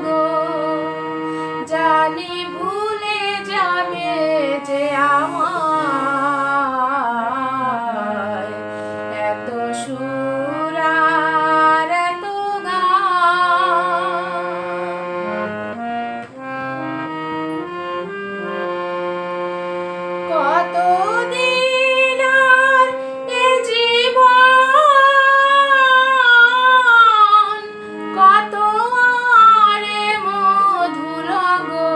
গো, জানি ভুলে যাবে যে আমায়। এত সুর আর এত গান, কতদিন আর এ জীবন, কত আর এ মধুর গো,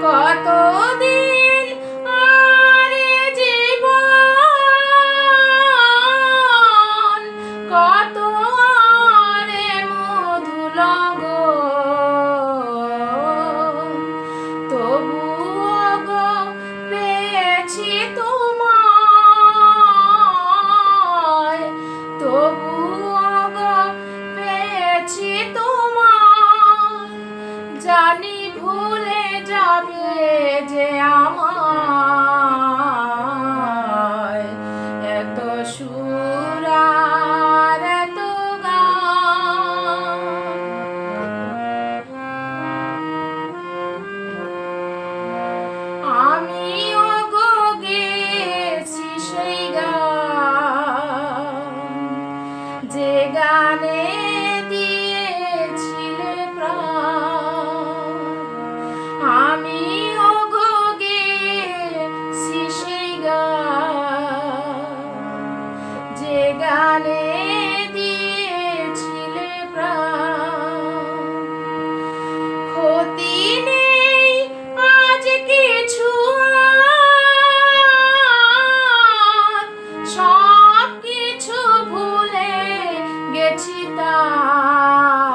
কতদিন আর এ জীবন, কত আর এ মধুর গো, তবুও গো পেয়েছি তোমায়, তবুও গো পেয়েছি তোমায়। জানি ভুলে যাবে যে আমায়। এত সুর আর এত গান, আমিও গো গেছি সেই গান, যে গানে দিয়েছিলে প্রাণ। আমিও গো গেছি সেই গান, যে গানে দিয়েছিলে প্রাণ। ক্ষতি নেই আজ কিছু আর, সব কিছু ভুলে গেছি তাই।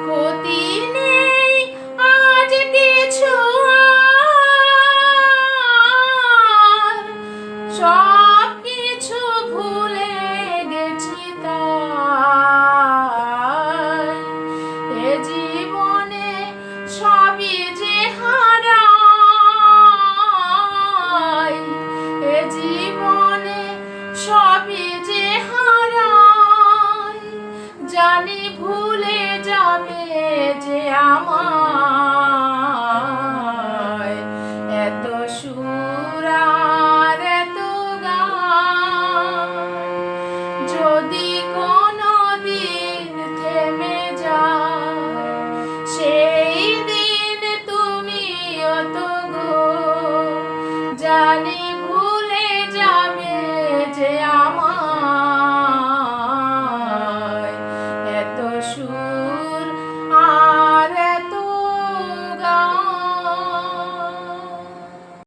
ক্ষতি নেই আজ কিছু আর, সব কিছু ভুলে গেছি তাই। এ জীবনে সবই যে হারাই, এ জীবনে সবই যে হারাই। জানি ভুলে যাবে যে আমার।